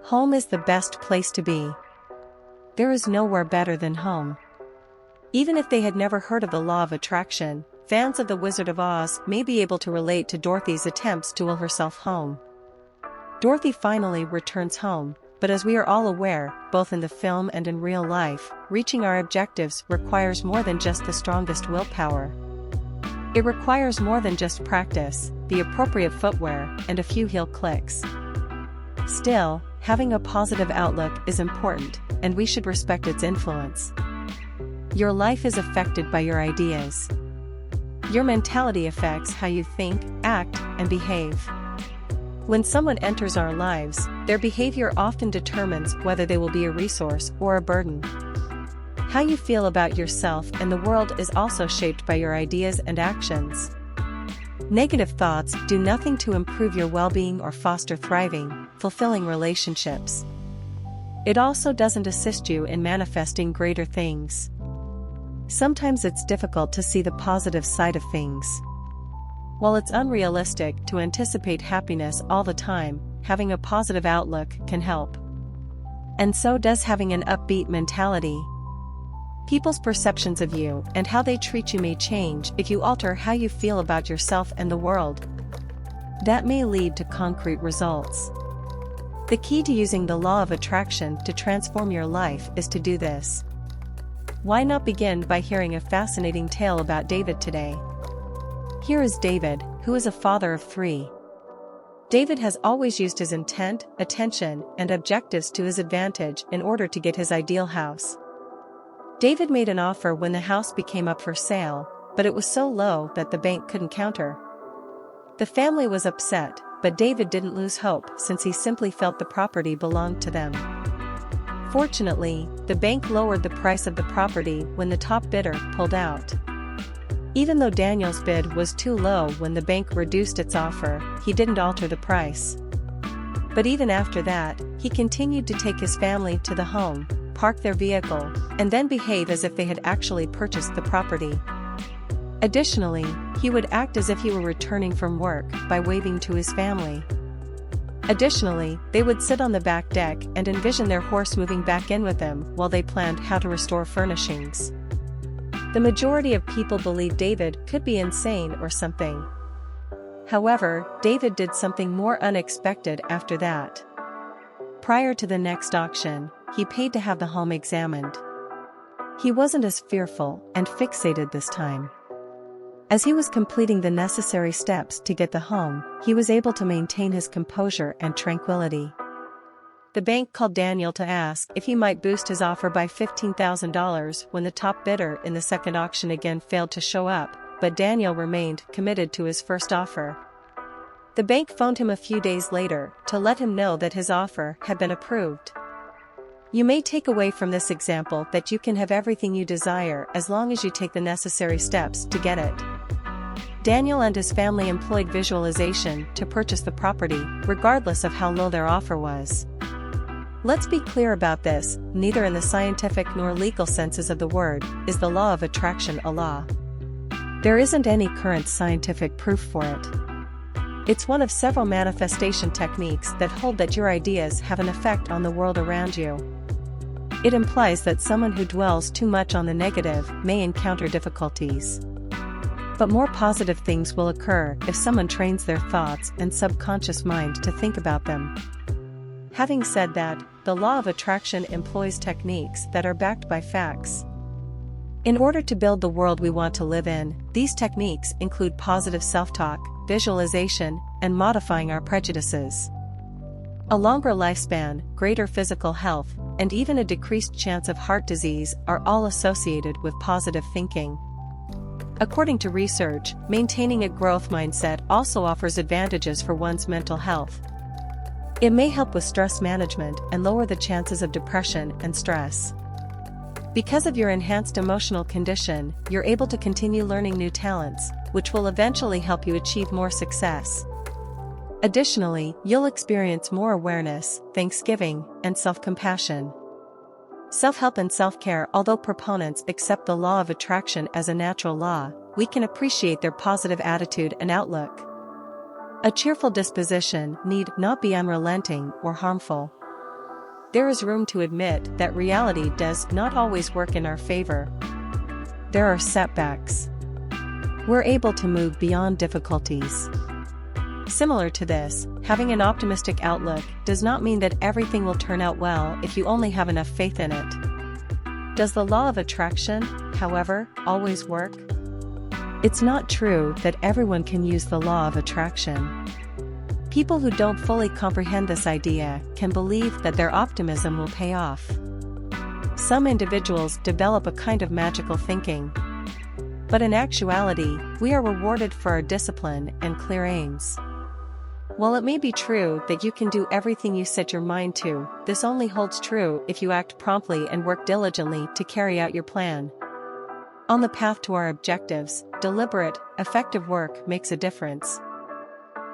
Home is the best place to be. There is nowhere better than home. Even if they had never heard of the law of attraction, fans of The Wizard of Oz may be able to relate to Dorothy's attempts to will herself home. Dorothy finally returns home, but as we are all aware, both in the film and in real life, reaching our objectives requires more than just the strongest willpower. It requires more than just practice, the appropriate footwear, and a few heel clicks. Still, having a positive outlook is important, and we should respect its influence. Your life is affected by your ideas. Your mentality affects how you think, act, and behave. When someone enters our lives, their behavior often determines whether they will be a resource or a burden. How you feel about yourself and the world is also shaped by your ideas and actions. Negative thoughts do nothing to improve your well-being or foster thriving, fulfilling relationships. It also doesn't assist you in manifesting greater things. Sometimes it's difficult to see the positive side of things. While it's unrealistic to anticipate happiness all the time, having a positive outlook can help. And so does having an upbeat mentality. People's perceptions of you and how they treat you may change if you alter how you feel about yourself and the world. That may lead to concrete results. The key to using the law of attraction to transform your life is to do this. Why not begin by hearing a fascinating tale about David today? Here is David, who is a father of 3. David has always used his intent, attention, and objectives to his advantage in order to get his ideal house. David made an offer when the house became up for sale, but it was so low that the bank couldn't counter. The family was upset, but David didn't lose hope since he simply felt the property belonged to them. Fortunately, the bank lowered the price of the property when the top bidder pulled out. Even though Daniel's bid was too low when the bank reduced its offer, he didn't alter the price. But even after that, he continued to take his family to the home, park their vehicle, and then behave as if they had actually purchased the property. Additionally, he would act as if he were returning from work by waving to his family. Additionally, they would sit on the back deck and envision their horse moving back in with them while they planned how to restore furnishings. The majority of people believe David could be insane or something. However, David did something more unexpected after that. Prior to the next auction, he paid to have the home examined. He wasn't as fearful and fixated this time. As he was completing the necessary steps to get the home, he was able to maintain his composure and tranquility. The bank called Daniel to ask if he might boost his offer by $15,000 when the top bidder in the second auction again failed to show up, but Daniel remained committed to his first offer. The bank phoned him a few days later to let him know that his offer had been approved. You may take away from this example that you can have everything you desire as long as you take the necessary steps to get it. Daniel and his family employed visualization to purchase the property, regardless of how low their offer was. Let's be clear about this, neither in the scientific nor legal senses of the word is the law of attraction a law. There isn't any current scientific proof for it. It's one of several manifestation techniques that hold that your ideas have an effect on the world around you. It implies that someone who dwells too much on the negative may encounter difficulties. But more positive things will occur if someone trains their thoughts and subconscious mind to think about them. Having said that, the law of attraction employs techniques that are backed by facts. In order to build the world we want to live in, these techniques include positive self-talk, visualization, and modifying our prejudices. A longer lifespan, greater physical health, and even a decreased chance of heart disease are all associated with positive thinking. According to research, maintaining a growth mindset also offers advantages for one's mental health. It may help with stress management and lower the chances of depression and stress. Because of your enhanced emotional condition, you're able to continue learning new talents, which will eventually help you achieve more success. Additionally, you'll experience more awareness, thanksgiving, and self-compassion. Self-help and self-care. Although proponents accept the law of attraction as a natural law, we can appreciate their positive attitude and outlook. A cheerful disposition need not be unrelenting or harmful. there is room to admit that reality does not always work in our favor. There are setbacks. We're able to move beyond difficulties. Similar to this, having an optimistic outlook does not mean that everything will turn out well if you only have enough faith in it. Does the law of attraction, however, always work? It's not true that everyone can use the law of attraction. People who don't fully comprehend this idea can believe that their optimism will pay off. Some individuals develop a kind of magical thinking. But in actuality, we are rewarded for our discipline and clear aims. While it may be true that you can do everything you set your mind to, this only holds true if you act promptly and work diligently to carry out your plan. On the path to our objectives, deliberate, effective work makes a difference.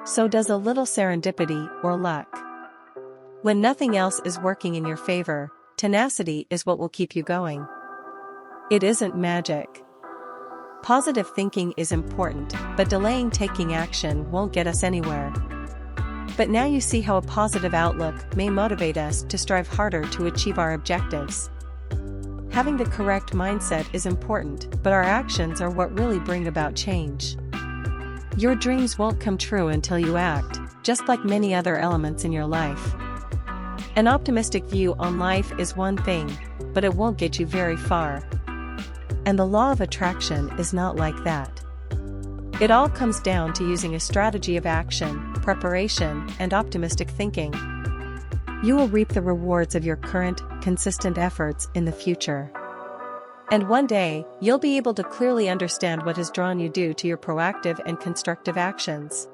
So does a little serendipity or luck. When nothing else is working in your favor, tenacity is what will keep you going. It isn't magic. Positive thinking is important, but delaying taking action won't get us anywhere. But now you see how a positive outlook may motivate us to strive harder to achieve our objectives. Having the correct mindset is important, but our actions are what really bring about change. Your dreams won't come true until you act, just like many other elements in your life. An optimistic view on life is one thing, but it won't get you very far. And the law of attraction is not like that. It all comes down to using a strategy of action, preparation, and optimistic thinking. You will reap the rewards of your current, consistent efforts in the future. And one day, you'll be able to clearly understand what has drawn you due to your proactive and constructive actions.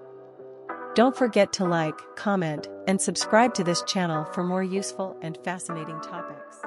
Don't forget to like, comment, and subscribe to this channel for more useful and fascinating topics.